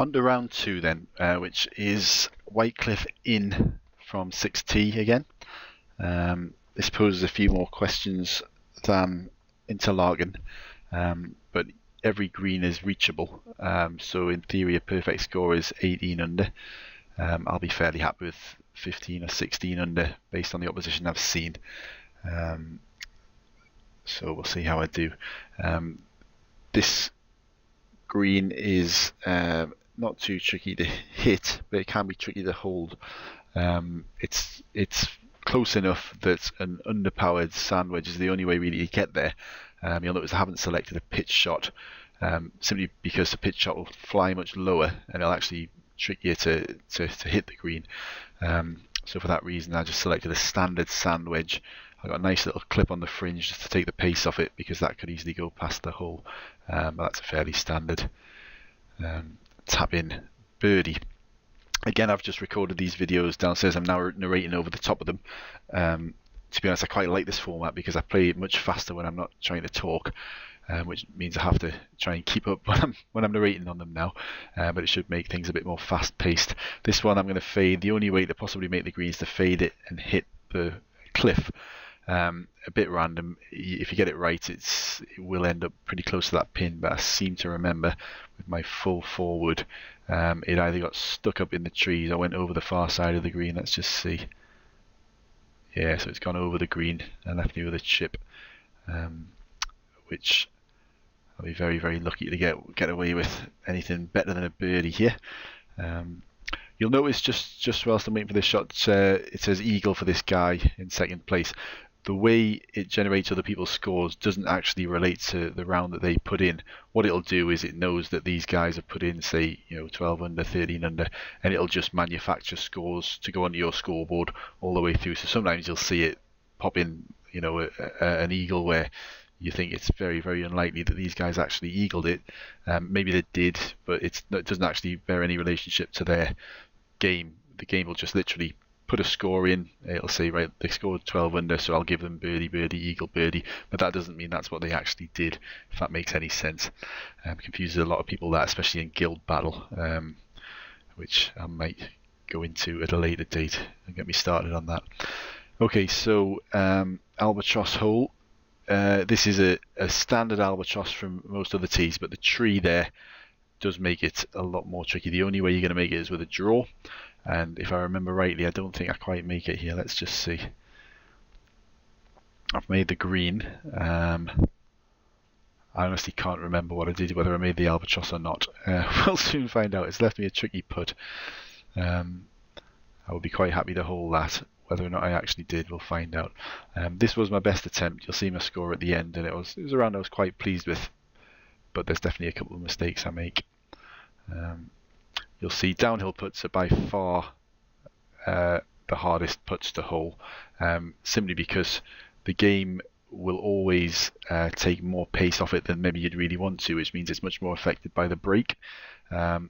On to round 2 then, which is Whitecliff in from 6T again. This poses a few more questions than Interlaken, but every green is reachable. So in theory, a perfect score is 18 under. I'll be fairly happy with 15 or 16 under based on the opposition I've seen. So we'll see how I do. This green is not too tricky to hit, but it can be tricky to hold. It's close enough that an underpowered sand wedge is the only way really to get there. You'll notice I haven't selected a pitch shot, simply because the pitch shot will fly much lower and it'll actually trick you to hit the green. So for that reason I just selected a standard sand wedge. I've got a nice little clip on the fringe just to take the pace off it, because that could easily go past the hole. But that's a fairly standard tap in birdie. Again, I've just recorded these videos downstairs. I'm now narrating over the top of them. To be honest, I quite like this format because I play it much faster when I'm not trying to talk, which means I have to try and keep up when I'm narrating on them now. But it should make things a bit more fast-paced. This one I'm going to fade. The only way to possibly make the green is to fade it and hit the cliff. A bit random. If you get it right, it will end up pretty close to that pin, but I seem to remember with my full forward, it either got stuck up in the trees or went over the far side of the green. Let's just see. Yeah, so it's gone over the green and left me with a chip, which I'll be very, very lucky to get away with anything better than a birdie here. You'll notice just whilst I'm waiting for this shot, it says eagle for this guy in second place. The way it generates other people's scores doesn't actually relate to the round that they put in. What it'll do is it knows that these guys have put in, say, 12 under, 13 under, and it'll just manufacture scores to go onto your scoreboard all the way through. So sometimes you'll see it pop in, an eagle where you think it's very, very unlikely that these guys actually eagled it. Maybe they did, but it doesn't actually bear any relationship to their game. The game will just literally put a score in. It'll say, right, they scored 12 under, so I'll give them birdie, birdie, eagle, birdie. But that doesn't mean that's what they actually did, if that makes any sense. Confuses a lot of people, that, especially in guild battle, which I might go into at a later date and get me started on that. Okay, so albatross hole. This is a standard albatross from most other tees, but the tree there does make it a lot more tricky. The only way you're going to make it is with a draw, and if I remember rightly, I don't think I quite make it here. Let's just see. I've made the green. I honestly can't remember what I did, whether I made the albatross or not. We'll soon find out. It's left me a tricky putt. I would be quite happy to hold that. Whether or not I actually did, we'll find out. This was my best attempt. You'll see my score at the end, and it was a round I was quite pleased with, but there's definitely a couple of mistakes I make. You'll see downhill putts are by far the hardest putts to hole, simply because the game will always take more pace off it than maybe you'd really want to, which means it's much more affected by the break.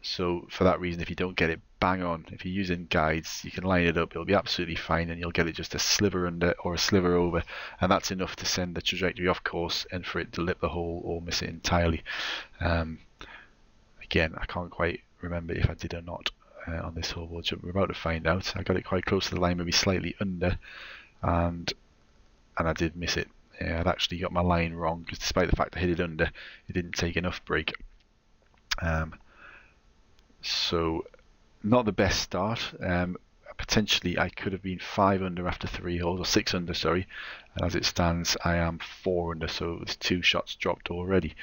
So for that reason, if you don't get it bang on, if you're using guides, you can line it up, it'll be absolutely fine, and you'll get it just a sliver under or a sliver over, and that's enough to send the trajectory off course and for it to lip the hole or miss it entirely. Again, I can't quite remember if I did or not on this hole, which we're about to find out. I got it quite close to the line, maybe slightly under, and I did miss it. Yeah, I'd actually got my line wrong, because despite the fact I hit it under, it didn't take enough break. So not the best start. Potentially I could have been 5 under after 3 holes, or 6 under, sorry, and as it stands I am 4 under, so there's 2 shots dropped already.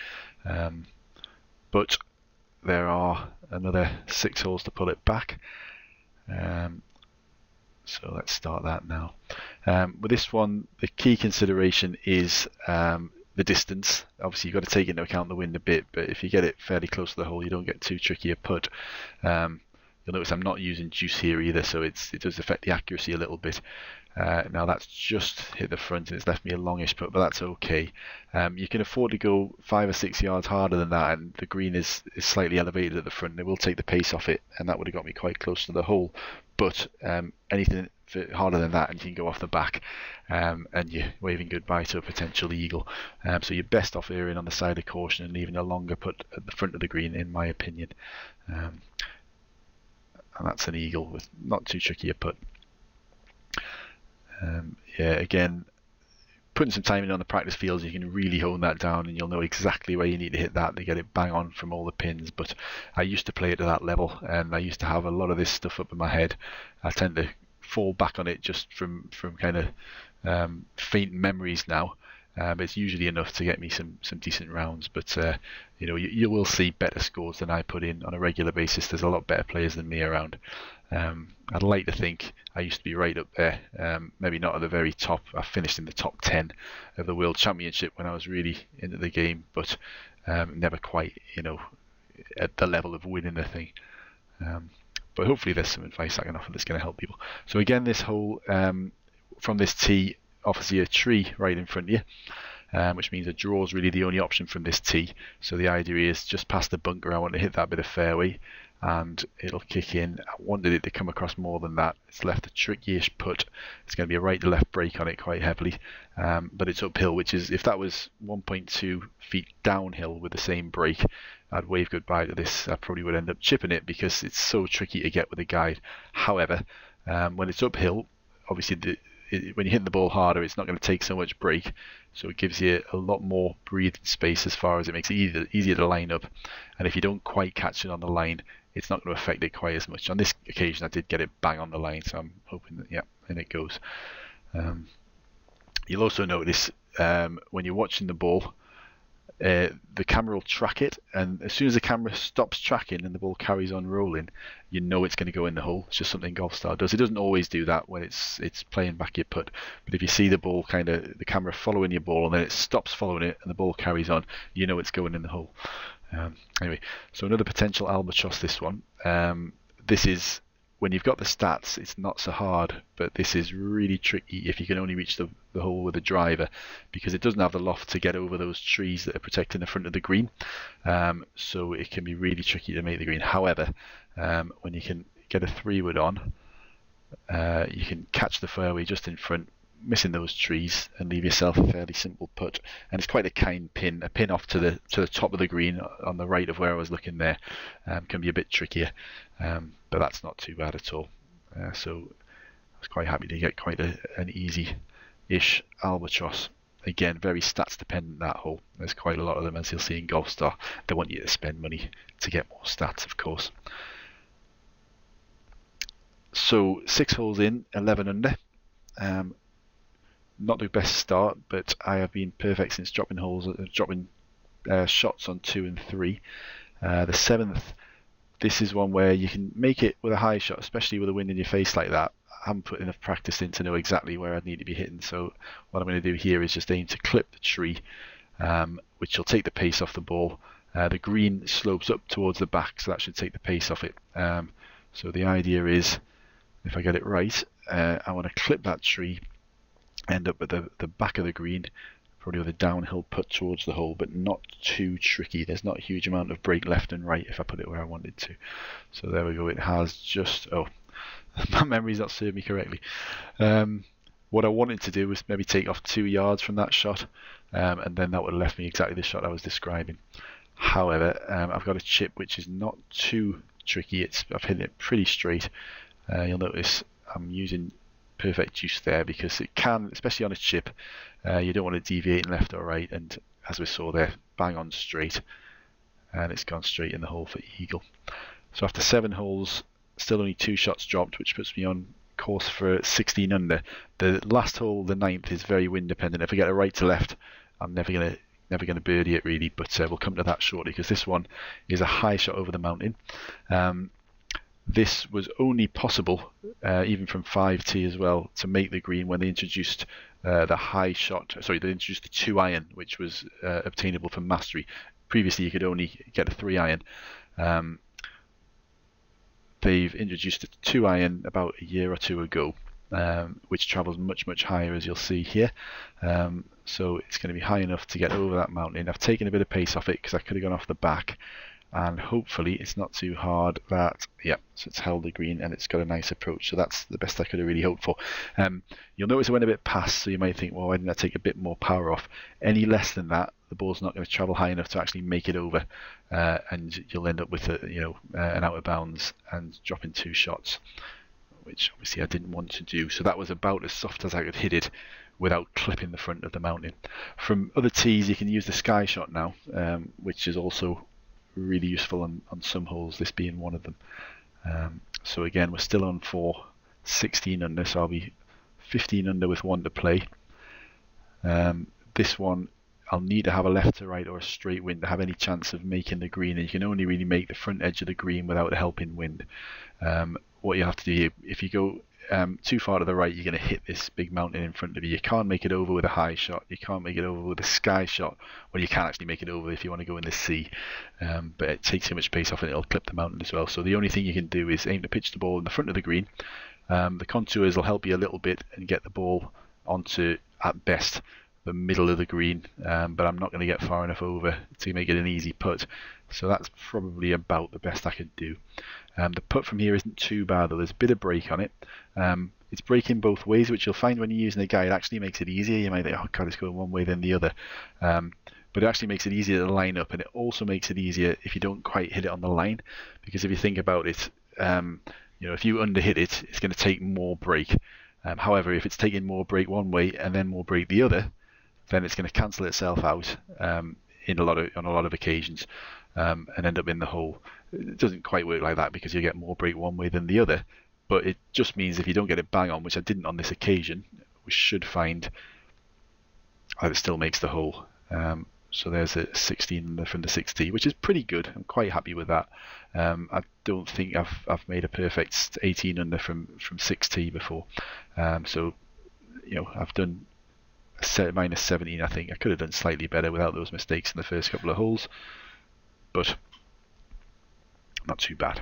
But there are another 6 holes to pull it back. So let's start that now. With this one, the key consideration is the distance. Obviously you've got to take into account the wind a bit, but if you get it fairly close to the hole, you don't get too tricky a putt. You'll notice I'm not using juice here either, so it does affect the accuracy a little bit. Now that's just hit the front and it's left me a longish putt, but that's okay. You can afford to go 5 or 6 yards harder than that, and the green is slightly elevated at the front. It will take the pace off it, and that would have got me quite close to the hole. But anything harder than that and you can go off the back, and you're waving goodbye to a potential eagle. So you're best off erring on the side of caution and leaving a longer putt at the front of the green, in my opinion. and that's an eagle with not too tricky a putt. Yeah, again, putting some time in on the practice fields, you can really hone that down, and you'll know exactly where you need to hit that to get it bang on from all the pins. But I used to play it to that level, and I used to have a lot of this stuff up in my head. I tend to fall back on it just from kind of faint memories now. But it's usually enough to get me some decent rounds. But you know, you will see better scores than I put in on a regular basis. There's a lot better players than me around. I'd like to think I used to be right up there, maybe not at the very top. I finished in the top 10 of the World Championship when I was really into the game, but never quite, you know, at the level of winning the thing. But hopefully there's some advice I can offer that's going to help people. So again, this hole from this tee offers you a tree right in front of you, which means a draw is really the only option from this tee. So the idea is just past the bunker, I want to hit that bit of fairway, and it'll kick in. I wanted it to come across more than that. It's left a tricky-ish putt. It's going to be a right to left break on it quite heavily, but it's uphill, which is, if that was 1.2 feet downhill with the same break, I'd wave goodbye to this. I probably would end up chipping it because it's so tricky to get with a guide. However, when it's uphill, obviously when you hit the ball harder, it's not going to take so much break, so it gives you a lot more breathing space as far as it makes it easier to line up. And if you don't quite catch it on the line, it's not going to affect it quite as much. On this occasion, I did get it bang on the line, so I'm hoping that, yeah, in it goes. You'll also notice when you're watching the ball, the camera will track it, and as soon as the camera stops tracking and the ball carries on rolling, you know it's going to go in the hole. It's just something Golfstar does. It doesn't always do that when it's playing back your putt, but if you see the ball kind of, the camera following your ball and then it stops following it and the ball carries on, you know it's going in the hole. Anyway, so another potential albatross, this one. This is, when you've got the stats, it's not so hard, but this is really tricky if you can only reach the hole with a driver, because it doesn't have the loft to get over those trees that are protecting the front of the green. So it can be really tricky to make the green. However, when you can get a 3-wood on, you can catch the fairway just in front, missing those trees, and leave yourself a fairly simple putt. And it's quite a kind pin. A pin off to the top of the green on the right of where I was looking there can be a bit trickier, but that's not too bad at all. So I was quite happy to get quite an easy-ish albatross. Again, very stats dependent, that hole. There's quite a lot of them, as you'll see in Golfstar. They want you to spend money to get more stats, of course. So 6 holes in, 11 under. Not the best start, but I have been perfect since dropping shots on 2 and 3. The 7th, this is one where you can make it with a high shot, especially with the wind in your face like that. I haven't put enough practice in to know exactly where I'd need to be hitting, so what I'm going to do here is just aim to clip the tree, which will take the pace off the ball. The green slopes up towards the back, so that should take the pace off it. So the idea is, if I get it right, I want to clip that tree, end up at the back of the green, probably with a downhill putt towards the hole, but not too tricky. There's not a huge amount of break left and right if I put it where I wanted to. So there we go. It has just, oh, my memory's not serving me correctly. What I wanted to do was maybe take off 2 yards from that shot, and then that would have left me exactly the shot I was describing. However, I've got a chip which is not too tricky. I've hit it pretty straight. You'll notice I'm using perfect juice there, because it can, especially on a chip, you don't want to deviate left or right, and as we saw there, bang on straight, and it's gone straight in the hole for eagle. So after 7 holes, still only 2 shots dropped, which puts me on course for 16 under. The last hole, the 9th, is very wind dependent. If I get a right to left, I'm never gonna birdie it really, but we'll come to that shortly, because this one is a high shot over the mountain. This was only possible, even from 5T as well, to make the green when they introduced the high shot. Sorry, they introduced the 2-iron, which was obtainable from Mastery. Previously, you could only get a 3-iron. They've introduced a 2-iron about a year or 2 ago, which travels much, much higher, as you'll see here. So it's going to be high enough to get over that mountain. I've taken a bit of pace off it because I could have gone off the back. and hopefully it's not too hard. That, yeah, so it's held the green and it's got a nice approach, so that's the best I could have really hoped for. You'll notice it went a bit past, so you might think, well, why didn't I take a bit more power off? Any less than that, the ball's not going to travel high enough to actually make it over, and you'll end up with an out of bounds and dropping 2 shots, which obviously I didn't want to do. So that was about as soft as I could hit it without clipping the front of the mountain. From other tees, you can use the sky shot now, which is also really useful on some holes, this being one of them. So again, we're still on for 16 under, so I'll be 15 under with 1 to play. This one, I'll need to have a left to right or a straight wind to have any chance of making the green, and you can only really make the front edge of the green without a helping wind. What you have to do, if you go too far to the right, you're going to hit this big mountain in front of you. You can't make it over with a high shot, you can't make it over with a sky shot. Well, you can actually make it over if you want to go in the sea, but it takes too much pace off and it'll clip the mountain as well. So the only thing you can do is aim to pitch the ball in the front of the green. The contours will help you a little bit and get the ball onto, at best, the middle of the green, but I'm not going to get far enough over to make it an easy putt, so that's probably about the best I could do. The putt from here isn't too bad though, there's a bit of break on it. It's breaking both ways, which you'll find when you're using a guide actually makes it easier. You might think, oh god, it's going one way then the other, but it actually makes it easier to line up, and it also makes it easier if you don't quite hit it on the line, because if you think about it, if you underhit it, it's going to take more break. However, if it's taking more break one way and then more break the other, then it's going to cancel itself out on a lot of occasions, and end up in the hole. It doesn't quite work like that because you get more break one way than the other, but it just means if you don't get it bang on, which I didn't on this occasion, we should find that it still makes the hole. So there's a 16 from the 6T, which is pretty good. I'm quite happy with that. I don't think I've made a perfect 18 under from 6T before. So I've done minus 17. I think I could have done slightly better without those mistakes in the first couple of holes, but not too bad.